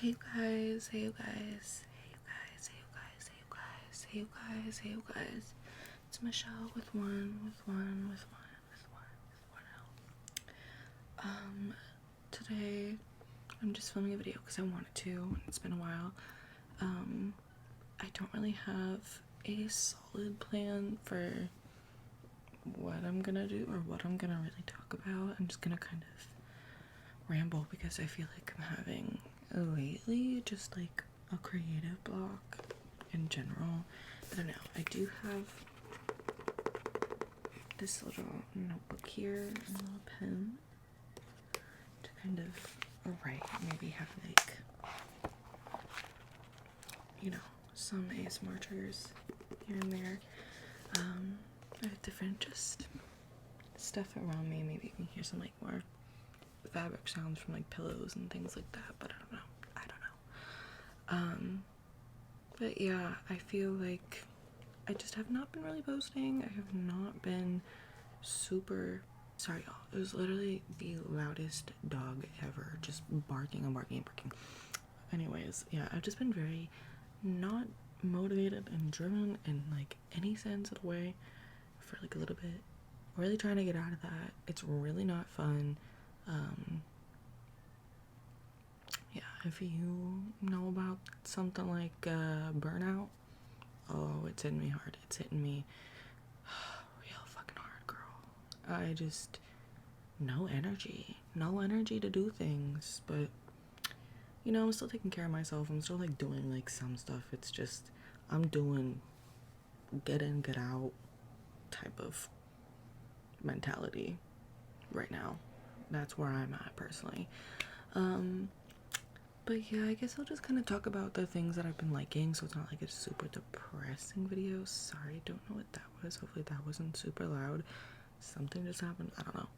Hey you guys, hey you guys, hey you guys, hey you guys, hey you guys, hey you guys, hey you guys. It's Michelle with one L. Today I'm just filming a video because I wanted to. It's been a while. I don't really have a solid plan for what I'm gonna do or what I'm gonna really talk about. I'm just gonna kind of ramble because I feel like I'm having lately just like a creative block in general. I don't know. I do have this little notebook here and a little pen to kind of write, maybe have like, you know, some ASMR triggers here and there. I have different just stuff around me. Maybe you can hear some like more fabric sounds from like pillows and things like that, but I don't know. But yeah, I feel like I just have not been really posting. I have not been super sorry y'all. It was literally the loudest dog ever, just barking and barking and barking. Anyways, yeah, I've just been very not motivated and driven in like any sense of the way for like a little bit. Really trying to get out of that. It's really not fun. Yeah, if you know about something like burnout, oh, it's hitting me hard. It's hitting me real fucking hard, girl. I just no energy to do things. But you know, I'm still taking care of myself. I'm still like doing like some stuff. It's just I'm doing get in, get out type of mentality right now. That's where I'm at personally. But yeah, I guess I'll just kind of talk about the things that I've been liking, so it's not like a super depressing video. Sorry, don't know what that was. Hopefully that wasn't super loud. Something just happened. I don't know.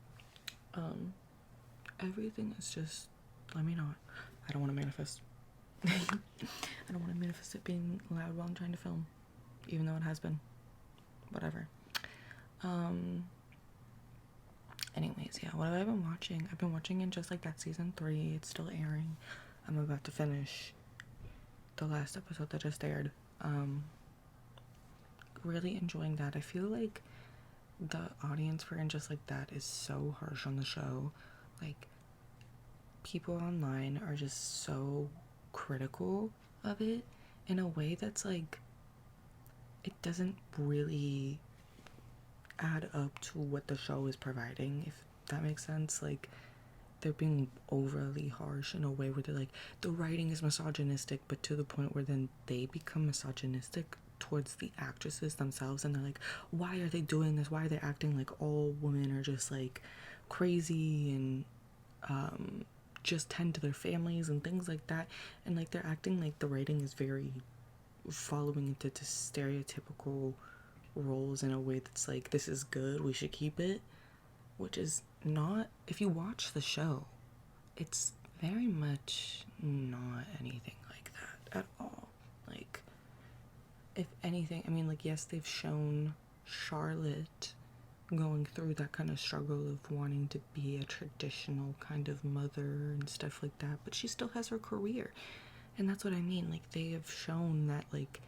Everything is just, let me not. I don't want to manifest. I don't want to manifest it being loud while I'm trying to film, even though it has been. Whatever. Anyways, yeah, what have I been watching? I've been watching in just like that season 3. It's still airing. I'm about to finish the last episode that just aired. Really enjoying that. I feel like the audience for And Just Like That is so harsh on the show. Like, people online are just so critical of it in a way that's like, it doesn't really add up to what the show is providing, if that makes sense. Like, they're being overly harsh in a way where they're like, the writing is misogynistic, but to the point where then they become misogynistic towards the actresses themselves, and they're like, why are they doing this? Why are they acting like all women are just like crazy and just tend to their families and things like that? And like, they're acting like the writing is very following into the stereotypical roles in a way that's like, this is good, we should keep it, which is not. If you watch the show, it's very much not anything like that at all. Like, if anything, I mean, like, yes, they've shown Charlotte going through that kind of struggle of wanting to be a traditional kind of mother and stuff like that, but she still has her career. And that's what I mean. Like, they have shown that, like,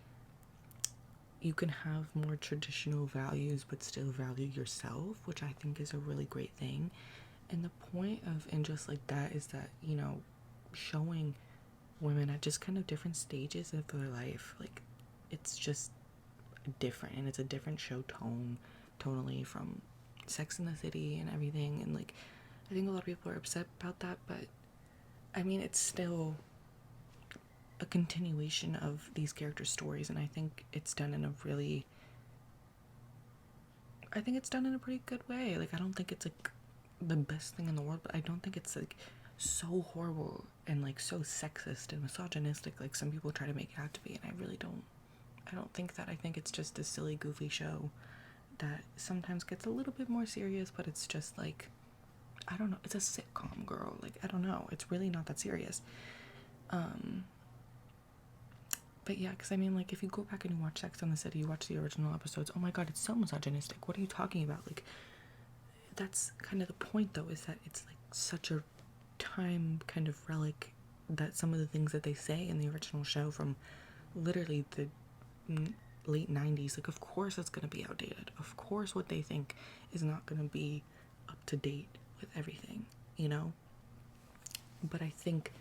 you can have more traditional values but still value yourself, which I think is a really great thing. And the point of And Just Like That is that, you know, showing women at just kind of different stages of their life. Like, it's just different, and it's a different show tonally from Sex in the City and everything. And like, I think a lot of people are upset about that, but I mean, it's still a continuation of these character stories, and I think it's done in a pretty good way. Like, I don't think it's like the best thing in the world, but I don't think it's like so horrible and like so sexist and misogynistic like some people try to make it out to be. And I don't think that. I think it's just a silly, goofy show that sometimes gets a little bit more serious, but it's just like, I don't know, it's a sitcom, girl. Like, I don't know, it's really not that serious. But yeah, because I mean, like, if you go back and you watch Sex and the City, you watch the original episodes, oh my god, it's so misogynistic. What are you talking about? Like, that's kind of the point, though, is that it's like such a time kind of relic that some of the things that they say in the original show from literally the late 90s, like, of course it's going to be outdated. Of course what they think is not going to be up to date with everything, you know? But I think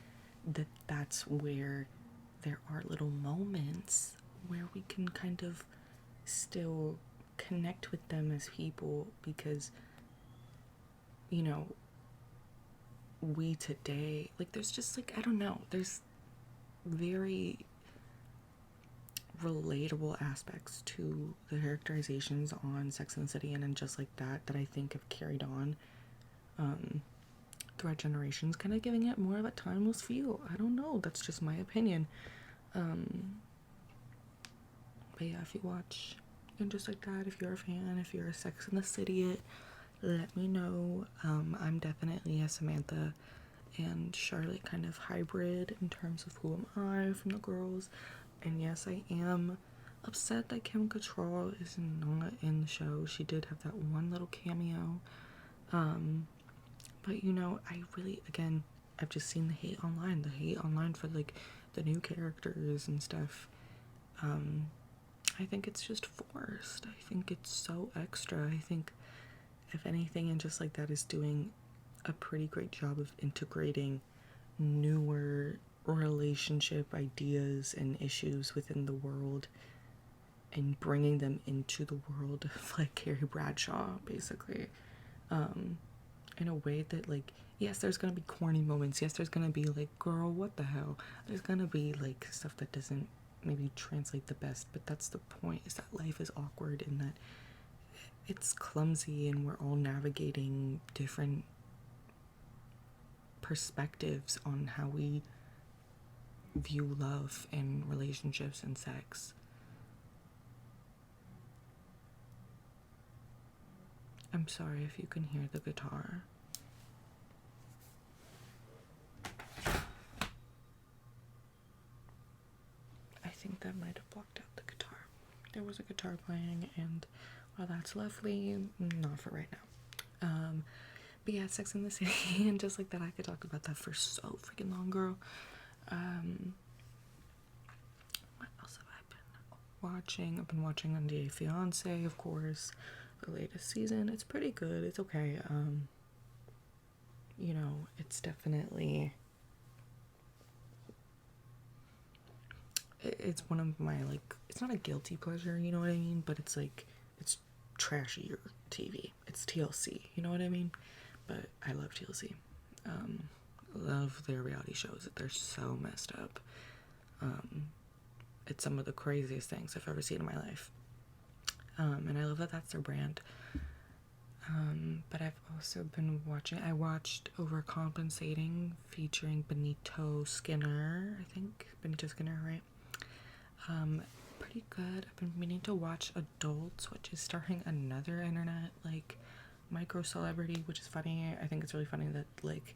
that that's where there are little moments where we can kind of still connect with them as people, because, you know, we today, like, there's just, like, I don't know, there's very relatable aspects to the characterizations on Sex and the City and Just Like That I think have carried on throughout generations, kind of giving it more of a timeless feel. I don't know, that's just my opinion. But yeah, if you watch and Just Like That, if you're a fan, if you're a Sex and the City, let me know. I'm definitely a Samantha and Charlotte kind of hybrid in terms of who am I from the girls. And yes, I am upset that Kim Cattrall is not in the show. She did have that one little cameo. But you know, I really, again, I've just seen the hate online for like the new characters and stuff. I think it's just forced. I think it's so extra. I think if anything, and Just Like That is doing a pretty great job of integrating newer relationship ideas and issues within the world and bringing them into the world of like Carrie Bradshaw, basically, in a way that, like, yes, there's gonna be corny moments, yes, there's gonna be like, girl, what the hell, there's gonna be like stuff that doesn't maybe translate the best, but that's the point, is that life is awkward and that it's clumsy and we're all navigating different perspectives on how we view love and relationships and sex. I'm sorry if you can hear the guitar. I think that might have blocked out the guitar. There was a guitar playing, and while that's lovely, not for right now. But yeah, Sex and the City and Just Like That, I could talk about that for so freaking long, girl. What else have I been watching? I've been watching On the Fiance, of course, the latest season. It's pretty good. It's okay. You know, it's definitely, it's one of my, like, it's not a guilty pleasure, you know what I mean? But it's like, it's trashier TV. It's TLC, you know what I mean? But I love TLC. Love their reality shows. They're so messed up. It's some of the craziest things I've ever seen in my life. And I love that that's their brand. But I've also been watching, I watched Overcompensating featuring Benito Skinner, I think. Benito Skinner, right? Pretty good. I've been meaning to watch Adults, which is starring another internet, like, micro celebrity, which is funny. I think it's really funny that, like,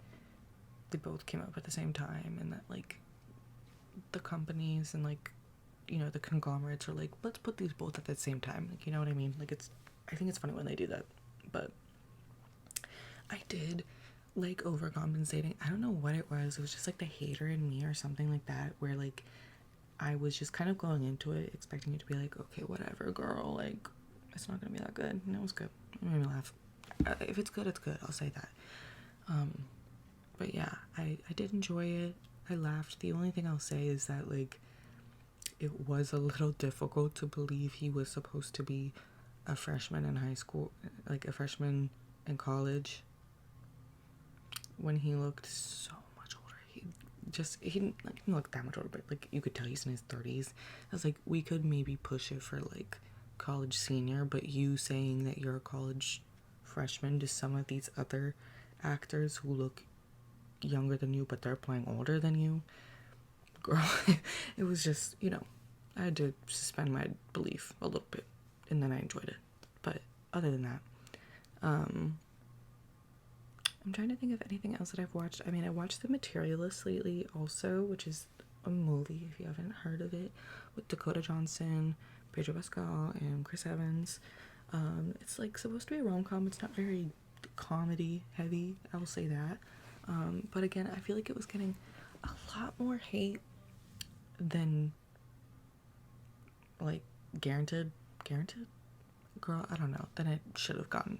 they both came up at the same time, and that, like, the companies and, like, you know, the conglomerates are like, let's put these both at the same time, like, you know what I mean? Like, it's, I think it's funny when they do that. But I did like Overcompensating. I don't know what it was just like the hater in me or something like that, where, like, I was just kind of going into it expecting it to be like, okay, whatever, girl, like, it's not gonna be that good. And it was good. It made me laugh. If it's good, it's good, I'll say that. But yeah, I did enjoy it. I laughed. The only thing I'll say is that, like, it was a little difficult to believe he was supposed to be a freshman in high school, like a freshman in college, when he looked so much older. He didn't look that much older, but, like, you could tell he's in his 30s. I was like, we could maybe push it for, like, college senior, but you saying that you're a college freshman to some of these other actors who look younger than you but they're playing older than you, girl, it was just, you know, I had to suspend my belief a little bit, and then I enjoyed it. But other than that, I'm trying to think of anything else that I've watched. I mean, I watched The Materialist lately also, which is a movie, if you haven't heard of it, with Dakota Johnson, Pedro Pascal, and Chris Evans. It's, like, supposed to be a rom-com. It's not very comedy heavy, I will say that. But again, I feel like it was getting a lot more hate than, like, guaranteed, girl, I don't know, than it should have gotten.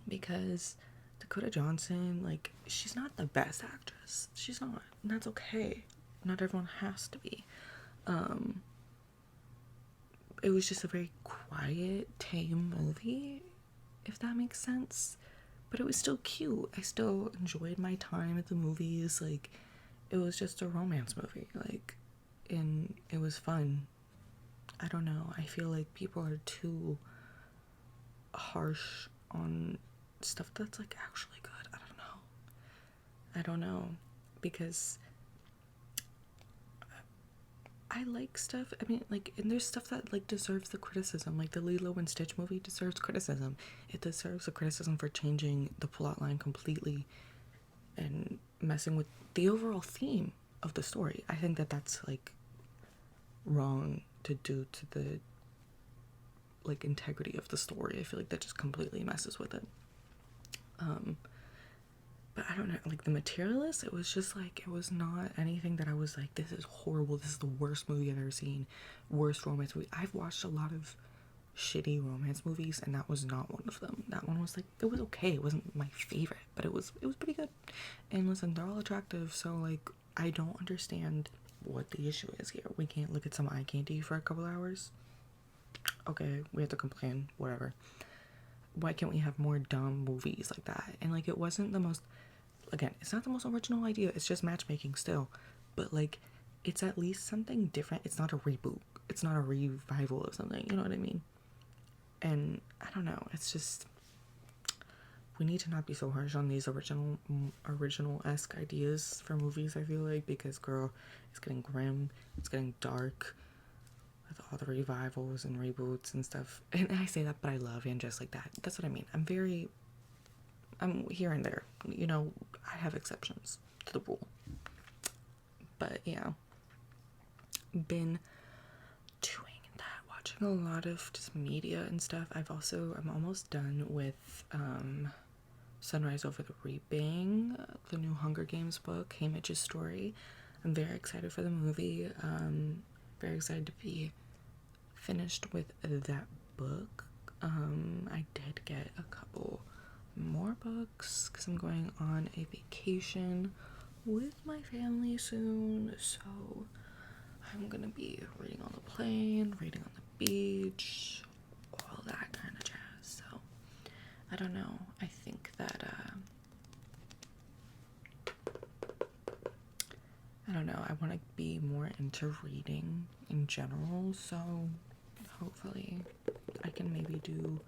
Because Dakota Johnson, like, she's not the best actress. She's not. And that's okay. Not everyone has to be. It was just a very quiet, tame movie, if that makes sense. But it was still cute. I still enjoyed my time at the movies. Like, it was just a romance movie. Like, and it was fun. I don't know. I feel like people are too harsh on stuff that's, like, actually good. I don't know. Because I like stuff. I mean, like, and there's stuff that, like, deserves the criticism. Like, the Lilo and Stitch movie deserves criticism. It deserves a criticism for changing the plot line completely and messing with the overall theme of the story. I think that that's, like, wrong to do to the, like, integrity of the story. I feel like that just completely messes with it. But I don't know, like, The Materialist, it was just, like, it was not anything that I was like, this is horrible, this is the worst movie I've ever seen, worst romance movie. I've watched a lot of shitty romance movies, and that was not one of them. That one was, like, it was okay. It wasn't my favorite, but it was pretty good. And listen, they're all attractive, so, like, I don't understand what the issue is here. We can't look at some eye candy for a couple hours. Okay, we have to complain, whatever. Why can't we have more dumb movies like that? And, like, it wasn't the most, again, it's not the most original idea. It's just matchmaking still. But, like, it's at least something different. It's not a reboot. It's not a revival of something. You know what I mean? And I don't know. It's just, we need to not be so harsh on these original-esque ideas for movies, I feel like. Because, girl, it's getting grim. It's getting dark with all the revivals and reboots and stuff. And I say that, but I love and just like that. That's what I mean. I'm here and there. You know, I have exceptions to the rule. But yeah, been doing that, watching a lot of just media and stuff. I'm almost done with Sunrise Over the Reaping, the new Hunger Games book, Haymitch's story. I'm very excited for the movie. Very excited to be finished with that book. I did get a couple more books because I'm going on a vacation with my family soon, so I'm gonna be reading on the plane, reading on the beach, all that kind of jazz. So I don't know, I think that I don't know, I want to be more into reading in general, so hopefully I can maybe do,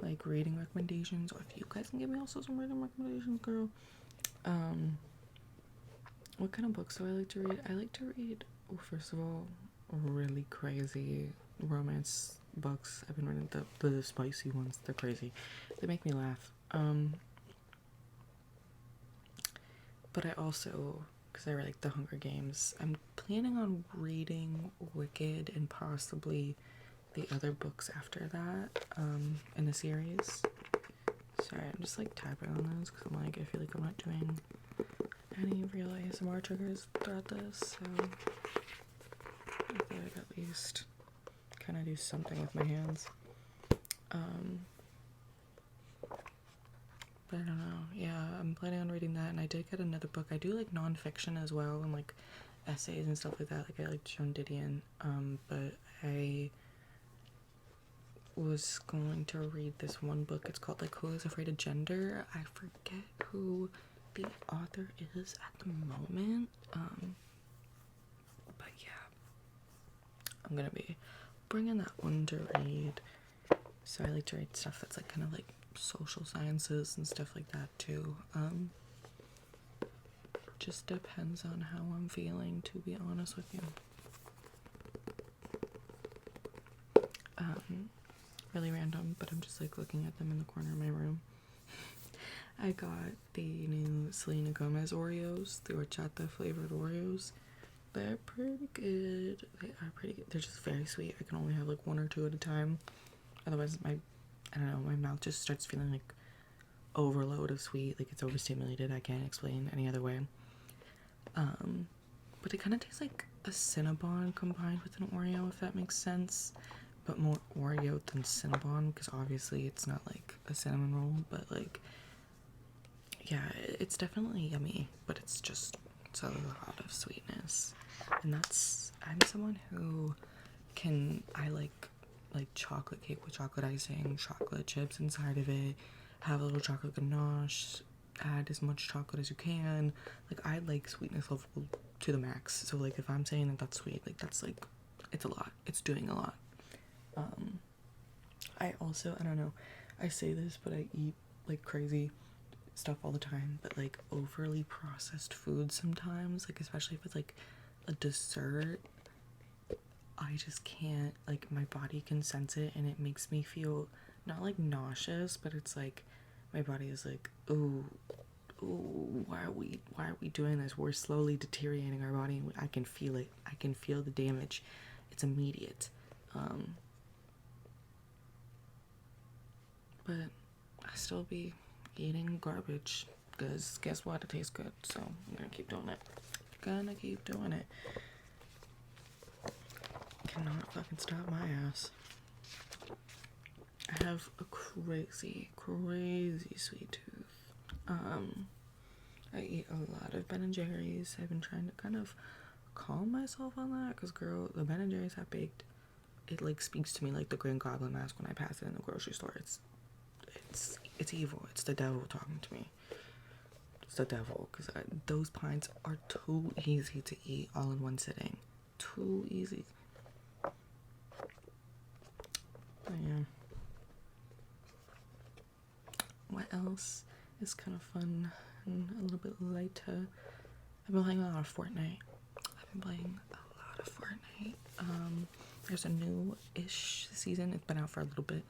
like, reading recommendations, or if you guys can give me also some reading recommendations, girl. What kind of books do I like to read? I like to read, first of all, really crazy romance books. I've been reading the spicy ones. They're crazy. They make me laugh. But I also, because I like the Hunger Games, I'm planning on reading Wicked and possibly the other books after that, in the series. Sorry, I'm just, like, tapping on those because I'm like, I feel like I'm not doing any real ASMR triggers throughout this, so I thought I'd at least kind of do something with my hands. But I don't know. Yeah, I'm planning on reading that, and I did get another book. I do like nonfiction as well, and like essays and stuff like that. Like, I like Joan Didion, but I was going to read this one book. It's called, like, Who is Afraid of Gender. I forget who the author is at the moment, but yeah, I'm gonna be bringing that one to read. So I like to read stuff that's, like, kind of like social sciences and stuff like that too. Just depends on how I'm feeling, to be honest with you. Really random, but I'm just, like, looking at them in the corner of my room. I got the new Selena Gomez Oreos, the horchata flavored Oreos. They're pretty good. They're just very sweet. I can only have, like, one or two at a time. Otherwise, my mouth just starts feeling like overload of sweet. Like, it's overstimulated. I can't explain any other way. But it kind of tastes like a Cinnabon combined with an Oreo, if that makes sense. But more Oreo than Cinnabon, because obviously it's not like a cinnamon roll, but like, yeah, it's definitely yummy, but it's a lot of sweetness. And I'm someone who I like chocolate cake with chocolate icing, chocolate chips inside of it, have a little chocolate ganache, add as much chocolate as you can. Like, I like sweetness level to the max. So like, if I'm saying that that's sweet, like, that's like, it's a lot. It's doing a lot. I don't know, I say this, but I eat like crazy stuff all the time, but like overly processed food sometimes, like especially if it's like a dessert, I just can't, like, my body can sense it and it makes me feel not like nauseous, but it's like my body is like, ooh, why are we doing this? We're slowly deteriorating our body. I can feel it. I can feel the damage. It's immediate. But I still be eating garbage because guess what? It tastes good, so I'm gonna keep doing it. Cannot fucking stop my ass. I have a crazy sweet tooth. I eat a lot of Ben and Jerry's. I've been trying to kind of calm myself on that because, girl, the Ben and Jerry's have baked. It like speaks to me like the Green Goblin mask when I pass it in the grocery store. It's evil. It's the devil talking to me. It's the devil, because those pints are too easy to eat all in one sitting. Too easy. But yeah. What else is kind of fun and a little bit lighter? I've been playing a lot of Fortnite. There's a new-ish season. It's been out for a little bit.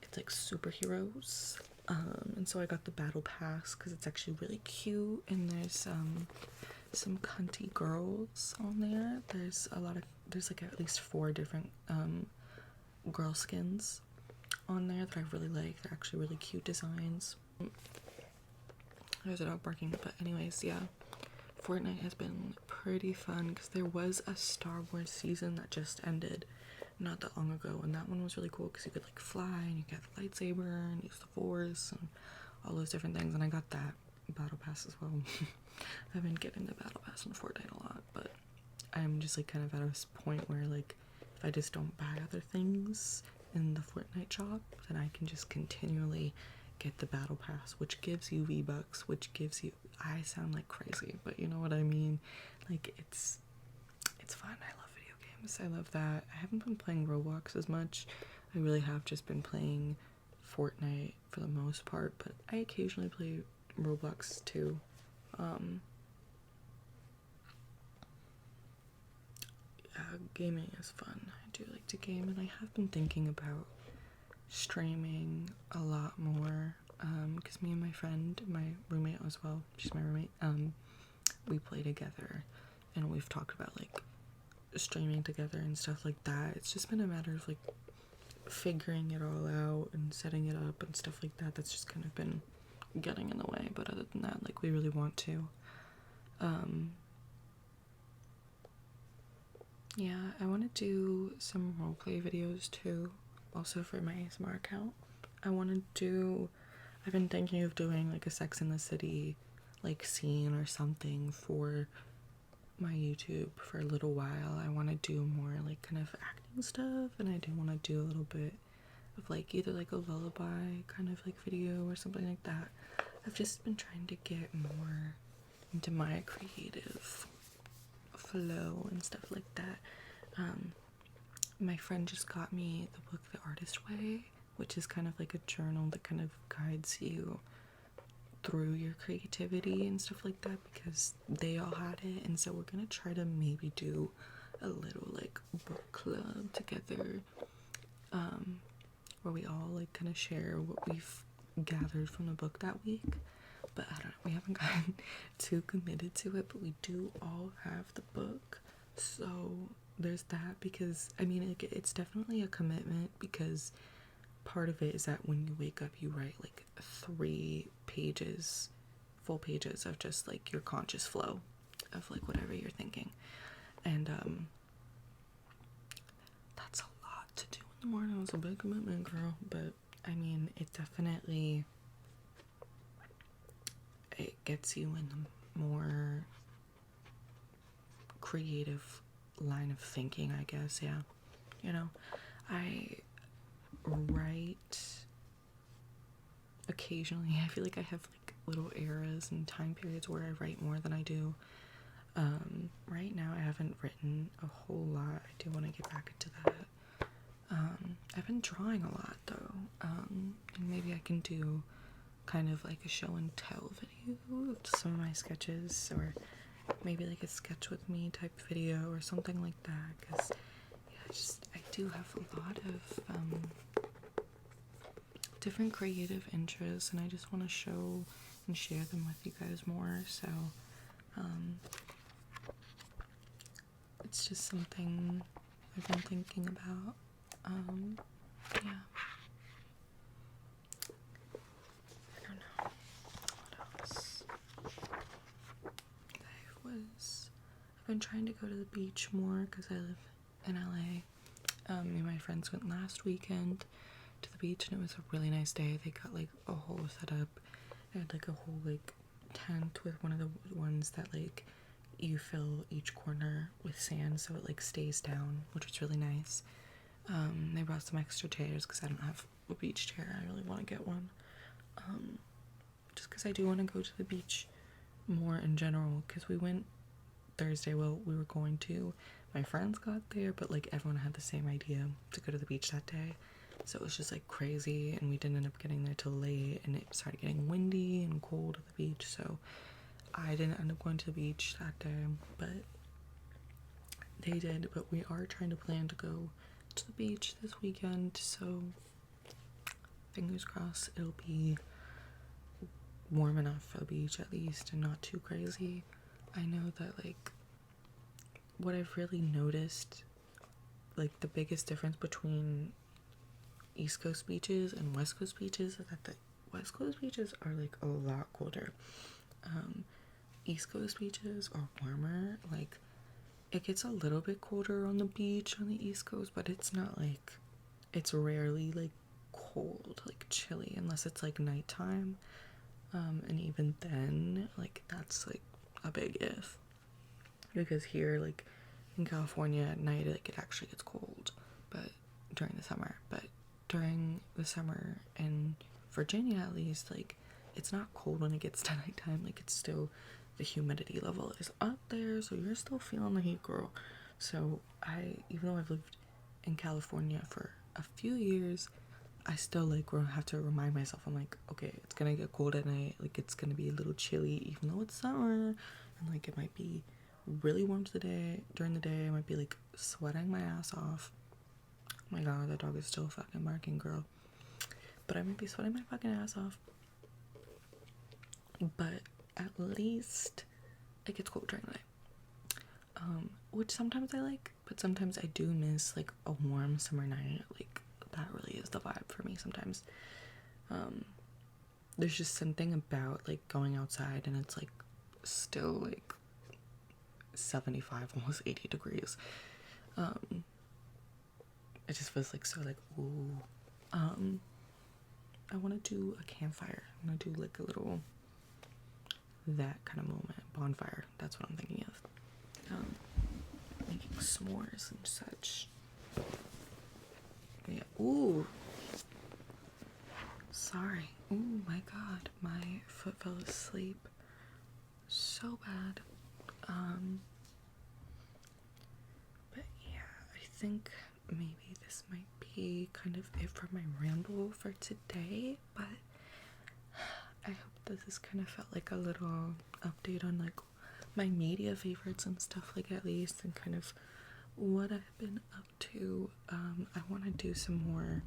It's like superheroes. And so I got the battle pass because it's actually really cute, and there's some cunty girls on there. There's like at least 4 different girl skins on there that I really like. They're actually really cute designs. There's a dog barking, but anyways, yeah. Fortnite has been pretty fun because there was a Star Wars season that just ended not that long ago, and that one was really cool because you could like fly and you get the lightsaber and use the Force and all those different things, and I got that battle pass as well. I've been getting the battle pass in Fortnite a lot, but I'm just like kind of at a point where like if I just don't buy other things in the Fortnite shop, then I can just continually get the battle pass, which gives you V-Bucks, which gives you, I sound like crazy, but you know what I mean. Like, it's fun. I love video games. I love that. I haven't been playing Roblox as much. I really have just been playing Fortnite for the most part, but I occasionally play Roblox too. Gaming is fun. I do like to game, and I have been thinking about streaming a lot more, because me and my friend, my roommate as well, she's my roommate, we play together, and we've talked about like streaming together and stuff like that. It's just been a matter of like figuring it all out and setting it up and stuff like that. That's just kind of been getting in the way, but other than that, like, we really want to. Yeah, I want to do some roleplay videos too, also for my ASMR account. I've been thinking of doing like a Sex in the City like scene or something for my YouTube for a little while. I want to do more like kind of acting stuff, and I do want to do a little bit of like either like a lullaby kind of like video or something like that. I've just been trying to get more into my creative flow and stuff like that. My friend just got me the book The Artist Way, which is kind of like a journal that kind of guides you through your creativity and stuff like that, because they all had it. And so we're gonna try to maybe do a little like book club together, where we all like kind of share what we've gathered from the book that week. But I don't know, we haven't gotten too committed to it, but we do all have the book, so there's that. Because I mean, it's definitely a commitment, because part of it is that when you wake up you write like 3 pages full pages of just like your conscious flow of like whatever you're thinking. And that's a lot to do in the morning. It's a big commitment, girl. But I mean, it definitely, it gets you in the more creative line of thinking, I guess. Yeah, you know, I write occasionally. I feel like I have like little eras and time periods where I write more than I do. Right now I haven't written a whole lot. I do want to get back into that. I've been drawing a lot though, and maybe I can do kind of like a show and tell video of some of my sketches, or maybe like a sketch with me type video or something like that, because yeah, I do have a lot of different creative interests, and I just want to show and share them with you guys more. So it's just something I've been thinking about. Yeah, I don't know what else. I've been trying to go to the beach more because I live in LA. Me and my friends went last weekend to the beach, and it was a really nice day. They got like a whole setup. They had like a whole like tent with one of the ones that like you fill each corner with sand so it like stays down, which was really nice. They brought some extra chairs because I don't have a beach chair. I really want to get one, just because I do want to go to the beach more in general, because we went Thursday. Well, we were going to, my friends got there, but like everyone had the same idea to go to the beach that day, so it was just like crazy, and we didn't end up getting there till late, and it started getting windy and cold at the beach, so I didn't end up going to the beach that day, but they did. But we are trying to plan to go to the beach this weekend, so fingers crossed it'll be warm enough for the beach at least, and not too crazy. I know that like what I've really noticed, like the biggest difference between East Coast beaches and West Coast beaches, is that the West Coast beaches are like a lot colder. East Coast beaches are warmer. Like it gets a little bit colder on the beach on the East Coast, but it's not like, it's rarely like cold, like chilly, unless it's like nighttime. And even then, like that's like a big if, because here like in California at night, like it actually gets cold, but during the summer, in Virginia at least, like it's not cold when it gets to nighttime. Like it's still, the humidity level is up there, so you're still feeling the heat, girl. So even though I've lived in California for a few years, I still like have to remind myself, I'm like, okay, it's gonna get cold at night, like it's gonna be a little chilly even though it's summer, and like it might be really warm during the day. I might be like sweating my ass off. Oh my god, that dog is still fucking barking, girl. But I might be sweating my fucking ass off, but at least it gets cold during the night, which sometimes I like, but sometimes I do miss like a warm summer night. Like that really is the vibe for me sometimes. There's just something about like going outside and it's like still like 75, almost 80 degrees. It just feels like so like, ooh. I want to do a campfire. I want to do like a little, that kind of moment, bonfire. That's what I'm thinking of. Making s'mores and such. Yeah. Ooh. Sorry. Oh my god, my foot fell asleep so bad. But yeah, I think maybe this might be kind of it for my ramble for today, but I hope that this kind of felt like a little update on like my media favorites and stuff, like at least, and kind of what I've been up to. I want to do some more,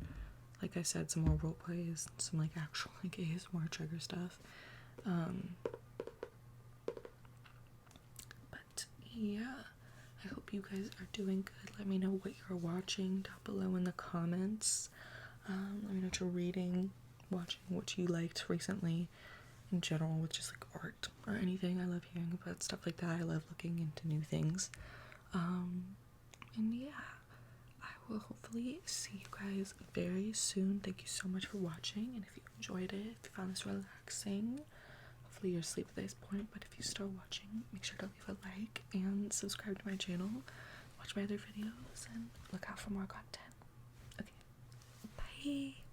like I said, some more role plays, some like actual like ASMR trigger stuff. But yeah, I hope you guys are doing good. Let me know what you're watching down below in the comments. Let me know what you're reading, watching, what you liked recently. in general with just like art or anything. I love hearing about stuff like that. I love looking into new things. And yeah, I will hopefully see you guys very soon. Thank you so much for watching, and if you enjoyed it, if you found this relaxing, hopefully you're asleep at this point, but if you're still watching, make sure to leave a like and subscribe to my channel, watch my other videos, and look out for more content. Okay, bye.